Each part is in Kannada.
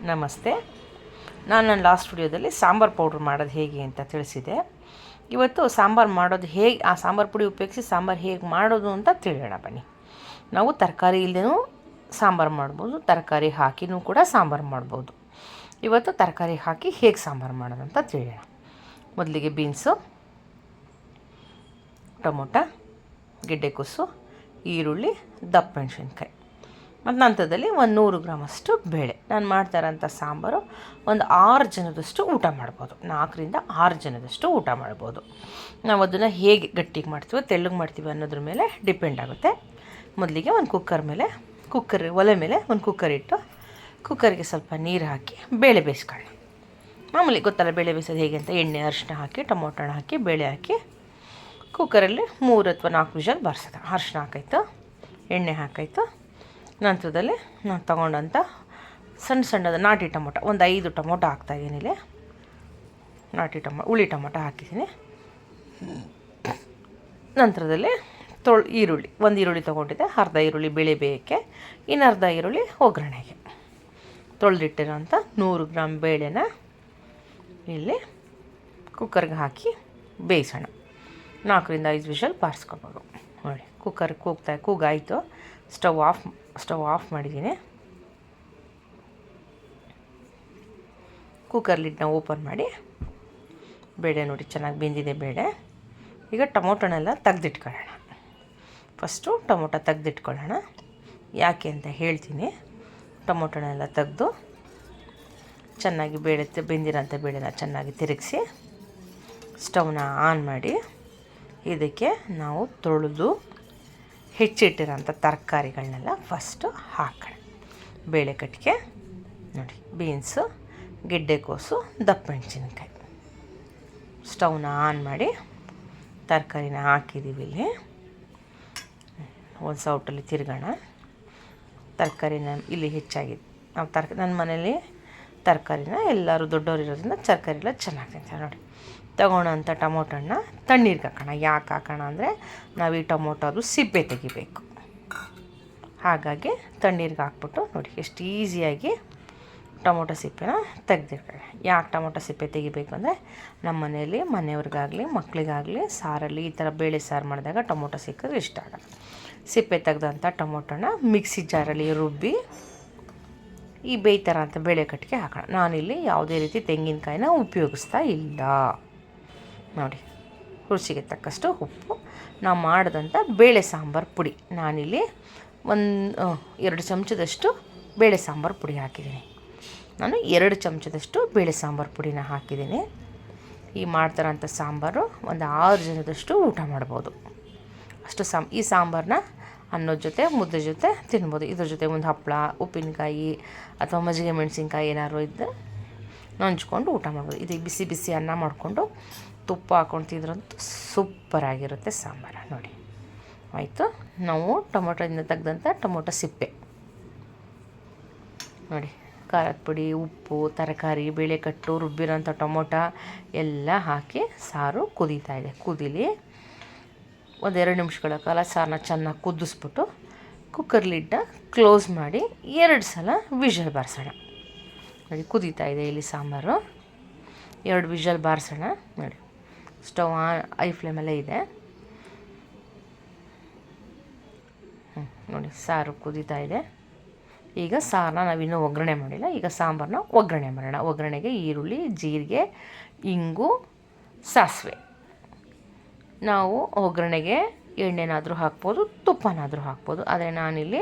ನಮಸ್ತೆ. ನನ್ನ ಲಾಸ್ಟ್ ವಿಡಿಯೋದಲ್ಲಿ ಸಾಂಬಾರು ಪೌಡ್ರ್ ಮಾಡೋದು ಹೇಗೆ ಅಂತ ತಿಳಿಸಿದೆ. ಇವತ್ತು ಸಾಂಬಾರು ಮಾಡೋದು ಹೇಗೆ, ಆ ಸಾಂಬಾರು ಪುಡಿ ಉಪಯೋಗಿಸಿ ಸಾಂಬಾರು ಹೇಗೆ ಮಾಡೋದು ಅಂತ ತಿಳಿಯೋಣ ಬನ್ನಿ. ನಾವು ತರಕಾರಿ ಇಲ್ಲದೇನೂ ಸಾಂಬಾರು ಮಾಡ್ಬೋದು, ತರಕಾರಿ ಹಾಕಿನೂ ಕೂಡ ಸಾಂಬಾರು ಮಾಡ್ಬೋದು. ಇವತ್ತು ತರಕಾರಿ ಹಾಕಿ ಹೇಗೆ ಸಾಂಬಾರು ಮಾಡೋದು ಅಂತ ತಿಳಿಯೋಣ. ಮೊದಲಿಗೆ ಬೀನ್ಸು, ಟೊಮೊಟೊ, ಗೆಡ್ಡೆಕೋಸು, ಈರುಳ್ಳಿ, ದಪ್ಪ ಮೆಣಸಿನ್ಕಾಯಿ ಮತ್ತು ನಂತರದಲ್ಲಿ 100 ಗ್ರಾಮಷ್ಟು ಬೇಳೆ. ನಾನು ಮಾಡ್ತಾರಂಥ ಸಾಂಬಾರು ಒಂದು 6 ಜನದಷ್ಟು ಊಟ ಮಾಡ್ಬೋದು. 4ರಿಂದ 6 ಜನದಷ್ಟು ಊಟ ಮಾಡ್ಬೋದು. ನಾವು ಅದನ್ನು ಹೇಗೆ ಗಟ್ಟಿಗೆ ಮಾಡ್ತೀವೋ ತೆಳ್ಳಗೆ ಮಾಡ್ತೀವಿ ಅನ್ನೋದ್ರ ಮೇಲೆ ಡಿಪೆಂಡ್ ಆಗುತ್ತೆ. ಮೊದಲಿಗೆ ಒಂದು ಒಲೆ ಮೇಲೆ ಒಂದು ಕುಕ್ಕರ್ ಇಟ್ಟು ಕುಕ್ಕರ್ಗೆ ಸ್ವಲ್ಪ ನೀರು ಹಾಕಿ ಬೇಳೆ ಬೇಯಿಸ್ಕೊಳ್ಳೋಣ. ಮಾಮೂಲಿ ಗೊತ್ತಲ್ಲ ಬೇಳೆ ಬೇಯಿಸೋದು ಹೇಗೆ ಅಂತ. ಎಣ್ಣೆ, ಅರಿಶಿನ ಹಾಕಿ, ಟೊಮೊಟೊ ಹಣ್ಣು ಹಾಕಿ, ಬೇಳೆ ಹಾಕಿ ಕುಕ್ಕರಲ್ಲಿ 3 ಅಥವಾ 4 ವಿಷಲ್ ಬಾರಿಸೋದು. ಅರಿಶಿನ ಹಾಕಾಯ್ತು, ಎಣ್ಣೆ ಹಾಕಾಯ್ತು. ನಂತರದಲ್ಲಿ ನಾನು ತೊಗೊಂಡಂಥ ಸಣ್ಣದ ನಾಟಿ ಟೊಮೊಟೊ ಒಂದು 5 ಟೊಮೊಟೊ ಹಾಕ್ತಾಯಿದ್ದೀನಿ. ಇಲ್ಲಿ ಹುಳಿ ಟೊಮೊಟೊ ಹಾಕಿದ್ದೀನಿ. ನಂತರದಲ್ಲಿ ಈರುಳ್ಳಿ, ಒಂದು ಈರುಳ್ಳಿ ತೊಗೊಂಡಿದ್ದೆ, ಅರ್ಧ ಈರುಳ್ಳಿ ಬೇಳೆ ಬೇಯಕ್ಕೆ, ಇನ್ನು ಅರ್ಧ ಈರುಳ್ಳಿ ಒಗ್ಗರಣೆಗೆ. ತೊಳೆದಿಟ್ಟಿರೋಂಥ 100 ಗ್ರಾಮ್ ಬೇಳೆನ ಇಲ್ಲಿ ಕುಕ್ಕರ್ಗೆ ಹಾಕಿ ಬೇಯಿಸೋಣ. 4ರಿಂದ 5 ವಿಷಲ್ ಬಾರಿಸ್ಕೊಬೋದು. ನೋಡಿ, ಕುಕ್ಕರ್ ಕೂಗಾಯಿತು. ಸ್ಟವ್ ಆಫ್ ಮಾಡಿದ್ದೀನಿ. ಕುಕ್ಕರ್ ಲಿಡ್ನ ಓಪನ್ ಮಾಡಿ ಬೇಳೆ ನೋಡಿ ಚೆನ್ನಾಗಿ ಬೆಂದಿದೆ ಬೇಳೆ. ಈಗ ಟೊಮೊಟೊನೆಲ್ಲ ತೆಗೆದಿಟ್ಕೊಳ್ಳೋಣ. First tomato ತೆಗೆದಿಟ್ಕೊಳ್ಳೋಣ. ಯಾಕೆ ಅಂತ ಹೇಳ್ತೀನಿ. ಟೊಮೊಟೊನೆಲ್ಲ ತೆಗೆದು ಚೆನ್ನಾಗಿ ಬೆಂದಿರೋಂಥ ಬೇಳೆನ ಚೆನ್ನಾಗಿ ತಿರುಗಿಸಿ ಸ್ಟವ್ನ ಆನ್ ಮಾಡಿ ಇದಕ್ಕೆ ನಾವು ತೊಳೆದು ಹೆಚ್ಚಿಟ್ಟಿರೋಂಥ ತರಕಾರಿಗಳನ್ನೆಲ್ಲ ಫಸ್ಟು ಹಾಕೋಣ. ಬೇಳೆ ಕಟ್ಟಿಗೆ ನೋಡಿ, ಬೀನ್ಸು, ಗೆಡ್ಡೆಕೋಸು, ದಪ್ಪ ಮೆಣಸಿನ್ಕಾಯಿ. ಸ್ಟವ್ನ ಆನ್ ಮಾಡಿ ತರಕಾರಿನ ಹಾಕಿದ್ದೀವಿ. ಇಲ್ಲಿ ಒಂದು ಸೌಟಲ್ಲಿ ತಿರುಗೋಣ. ತರಕಾರಿನ ಇಲ್ಲಿ ಹೆಚ್ಚಾಗಿದೆ. ನಾವು ನನ್ನ ಮನೇಲಿ ತರಕಾರಿನ ಎಲ್ಲರೂ ದೊಡ್ಡವರು ಇರೋದ್ರಿಂದ ತರಕಾರಿ ಎಲ್ಲ ಚೆನ್ನಾಗಿ ತಿಂತಾರೆ. ನೋಡಿ, ತಗೊಳ್ಳೋಂಥ ಟೊಮೊಟೊನ ತಣ್ಣೀರಿಗೆ ಹಾಕೋಣ. ಯಾಕೆ ಹಾಕೋಣ ಅಂದರೆ ನಾವು ಈ ಟೊಮೊಟೊ ಸಿಪ್ಪೆ ತೆಗಿಬೇಕು. ಹಾಗಾಗಿ ತಣ್ಣೀರಿಗೆ ಹಾಕ್ಬಿಟ್ಟು ನೋಡಿ ಎಷ್ಟು ಈಸಿಯಾಗಿ ಟೊಮೊಟೊ ಸಿಪ್ಪೆನ ತೆಗೆದಿರ್ಕೊಳ್ಳಿ. ಯಾಕೆ ಟೊಮೊಟೊ ಸಿಪ್ಪೆ ತೆಗಿಬೇಕು ಅಂದರೆ ನಮ್ಮ ಮನೆಯಲ್ಲಿ ಮನೆಯವ್ರಿಗಾಗಲಿ ಮಕ್ಕಳಿಗಾಗಲಿ ಸಾರಲ್ಲಿ ಈ ಥರ ಬೇಳೆ ಸಾರು ಮಾಡಿದಾಗ ಟೊಮೊಟೊ ಸಿಕ್ಕಿದ್ರೆ ಇಷ್ಟ ಆಗೋಲ್ಲ. ಸಿಪ್ಪೆ ತೆಗೆದಂಥ ಟೊಮೊಟೊನ ಮಿಕ್ಸಿ ಜಾರಲ್ಲಿ ರುಬ್ಬಿ ಈ ಬೇಯ್ತಾರ ಅಂತ ಬೇಳೆ ಕಟ್ಟಿಗೆ ಹಾಕೋಣ. ನಾನಿಲ್ಲಿ ಯಾವುದೇ ರೀತಿ ತೆಂಗಿನಕಾಯಿನ ಉಪಯೋಗಿಸ್ತಾ ಇಲ್ಲ. ನೋಡಿ, ರುಚಿಗೆ ತಕ್ಕಷ್ಟು ಉಪ್ಪು. ನಾವು ಮಾಡಿದಂಥ ಬೇಳೆ ಸಾಂಬಾರು ಪುಡಿ ನಾನಿಲ್ಲಿ 2 ಚಮಚದಷ್ಟು ಬೇಳೆ ಸಾಂಬಾರು ಪುಡಿ ಹಾಕಿದ್ದೀನಿ. ನಾನು 2 ಚಮಚದಷ್ಟು ಬೇಳೆ ಸಾಂಬಾರು ಪುಡಿನ ಹಾಕಿದ್ದೀನಿ. ಈ ಮಾಡ್ತಾರಂಥ ಸಾಂಬಾರು ಒಂದು 6 ಜನದಷ್ಟು ಊಟ ಮಾಡ್ಬೋದು. ಅಷ್ಟು ಈ ಸಾಂಬಾರನ್ನ ಅನ್ನೋದ ಜೊತೆ ಮುದ್ದೆ ಜೊತೆ ತಿನ್ಬೋದು. ಇದ್ರ ಜೊತೆ ಒಂದು ಹಪ್ಪಳ, ಉಪ್ಪಿನಕಾಯಿ ಅಥವಾ ಮಜ್ಜಿಗೆ ಮೆಣಸಿನ್ಕಾಯಿ ಏನಾದ್ರು ಇದ್ದರೆ ನಂಚ್ಕೊಂಡು ಊಟ ಮಾಡ್ಬೋದು. ಇದಕ್ಕೆ ಬಿಸಿ ಬಿಸಿ ಅನ್ನ ಮಾಡಿಕೊಂಡು ತುಪ್ಪ ಹಾಕ್ಕೊಂಡು ತಿಂದ್ರಂತೂ ಸೂಪರಾಗಿರುತ್ತೆ ಸಾಂಬಾರು. ನೋಡಿ ಆಯಿತು. ನಾವು ಟೊಮೊಟೊದಿಂದ ತೆಗೆದಂಥ ಟೊಮೊಟೊ ಸಿಪ್ಪೆ ನೋಡಿ, ಖಾರದ ಪುಡಿ, ಉಪ್ಪು, ತರಕಾರಿ, ಬೇಳೆಕಟ್ಟು, ರುಬ್ಬಿರೋಂಥ ಟೊಮೊಟೊ ಎಲ್ಲ ಹಾಕಿ ಸಾರು ಕುದೀತಾ ಇದೆ. ಕುದೀಲಿ. 1-2 ನಿಮಿಷಗಳ ಕಾಲ ಸಾರನ್ನ ಚೆನ್ನಾಗಿ ಕುದಿಸ್ಬಿಟ್ಟು ಕುಕ್ಕರ್ ಲಿಡ್ನ ಕ್ಲೋಸ್ ಮಾಡಿ 2 ಸಲ ವಿಷಲ್ ಬಾರಿಸೋಣ. ನೋಡಿ, ಕುದೀತಾ ಇದೆ ಇಲ್ಲಿ ಸಾಂಬಾರು. 2 ವಿಷಲ್ ಬಾರಿಸೋಣ. ನೋಡಿ, ಸ್ಟವ್ ಐ ಫ್ಲೇಮಲ್ಲೇ ಇದೆ. ನೋಡಿ, ಸಾರು ಕುದೀತಾ ಇದೆ. ಈಗ ಸಾರನ್ನ ನಾವಿನ್ನೂ ಒಗ್ಗರಣೆ ಮಾಡಿಲ್ಲ. ಈಗ ಸಾಂಬಾರನ್ನ ಒಗ್ಗರಣೆ ಮಾಡೋಣ. ಒಗ್ಗರಣೆಗೆ ಈರುಳ್ಳಿ, ಜೀರಿಗೆ, ಇಂಗು, ಸಾಸಿವೆ. ನಾವು ಒಗ್ಗರಣೆಗೆ ಎಣ್ಣೆನಾದರೂ ಹಾಕ್ಬೋದು, ತುಪ್ಪನಾದರೂ ಹಾಕ್ಬೋದು. ಆದರೆ ನಾನಿಲ್ಲಿ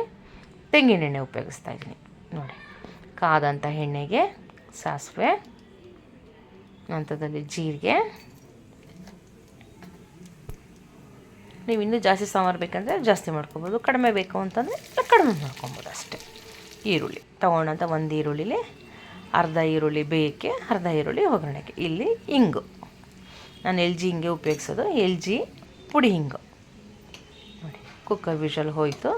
ತೆಂಗಿನೆಣ್ಣೆ ಉಪಯೋಗಿಸ್ತಾ ಇದ್ದೀನಿ. ನೋಡಿ, ಕಾದಂಥ ಎಣ್ಣೆಗೆ ಸಾಸಿವೆ, ನಂತರದಲ್ಲಿ ಜೀರಿಗೆ. ನೀವು ಇನ್ನೂ ಜಾಸ್ತಿ ಸಾಂಬಾರು ಬೇಕಂದರೆ ಜಾಸ್ತಿ ಮಾಡ್ಕೊಬೋದು, ಕಡಿಮೆ ಬೇಕು ಅಂತಂದರೆ ಕಡಿಮೆ ಮಾಡ್ಕೊಬೋದು ಅಷ್ಟೇ. ಈರುಳ್ಳಿ ತೊಗೊಂಡಂಥ 1 ಈರುಳ್ಳಿಲಿ ಅರ್ಧ ಈರುಳ್ಳಿ ಬೇಯಕ್ಕೆ, ಅರ್ಧ ಈರುಳ್ಳಿ ಒಗ್ಗರಣೆಗೆ. ಇಲ್ಲಿ ಇಂಗು, ನಾನು LG ಹಿಂಗೆ ಉಪಯೋಗಿಸೋದು, LG ಪುಡಿ ಹಿಂಗು. ನೋಡಿ, ಕುಕ್ಕರ್ ವಿಷಲ್ ಹೋಯಿತು.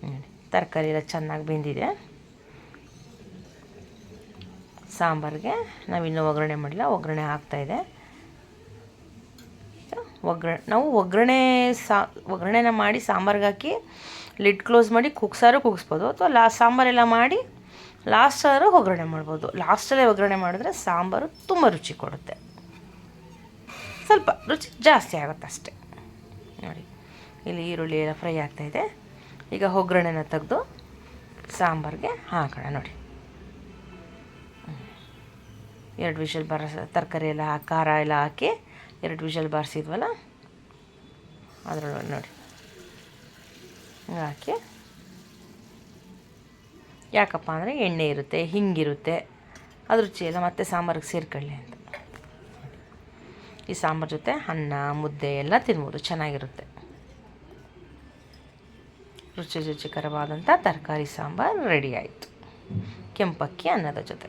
ನೋಡಿ, ತರಕಾರಿ ಎಲ್ಲ ಚೆನ್ನಾಗಿ ಬೆಂದಿದೆ. ಸಾಂಬಾರಿಗೆ ನಾವಿನ್ನೂ ಒಗ್ಗರಣೆ ಮಾಡಿಲ್ಲ, ಒಗ್ಗರಣೆ ಹಾಕ್ತಾಯಿದೆ. ನಾವು ಒಗ್ಗರಣೆನ ಮಾಡಿ ಸಾಂಬಾರಿಗೆ ಹಾಕಿ ಲಿಡ್ ಕ್ಲೋಸ್ ಮಾಡಿ ಕುಗ್ಸಾರು ಕುಗ್ಸ್ಬೋದು, ಅಥವಾ ಸಾಂಬಾರೆಲ್ಲ ಮಾಡಿ ಲಾಸ್ಟಾದರೂ ಒಗ್ಗರಣೆ ಮಾಡ್ಬೋದು. ಲಾಸ್ಟಲ್ಲೇ ಒಗ್ಗರಣೆ ಮಾಡಿದ್ರೆ ಸಾಂಬಾರು ತುಂಬ ರುಚಿ ಕೊಡುತ್ತೆ, ಸ್ವಲ್ಪ ರುಚಿ ಜಾಸ್ತಿ ಆಗುತ್ತೆ ಅಷ್ಟೆ. ನೋಡಿ ಇಲ್ಲಿ ಈರುಳ್ಳಿ ಎಲ್ಲ ಫ್ರೈ ಆಗ್ತಾಯಿದೆ. ಈಗ ಒಗ್ಗರಣೆನ ತೆಗೆದು ಸಾಂಬಾರಿಗೆ ಹಾಕೋಣ. ನೋಡಿ 2 ವಿಷಲ್ ತರಕಾರಿ ಎಲ್ಲ ಖಾರ ಎಲ್ಲ ಹಾಕಿ 2 ವಿಷಲ್ ಬಾರಿಸಿದ್ವಲ್ಲ, ಅದರೊಳಗೆ ನೋಡಿ ಹಾಕಿ. ಯಾಕಪ್ಪ ಅಂದರೆ ಎಣ್ಣೆ ಇರುತ್ತೆ, ಹಿಂಗಿರುತ್ತೆ, ಅದು ರುಚಿ ಎಲ್ಲ ಮತ್ತೆ ಸಾಂಬಾರಿಗೆ ಸೇರ್ಕೊಳ್ಳಿ ಅಂತ. ಈ ಸಾಂಬಾರು ಜೊತೆ ಅನ್ನ ಮುದ್ದೆ ಎಲ್ಲ ತಿನ್ಬೋದು, ಚೆನ್ನಾಗಿರುತ್ತೆ. ರುಚಿಕರವಾದಂಥ ತರಕಾರಿ ಸಾಂಬಾರು ರೆಡಿ ಆಯಿತು ಕೆಂಪಕ್ಕಿ ಅನ್ನದ ಜೊತೆ.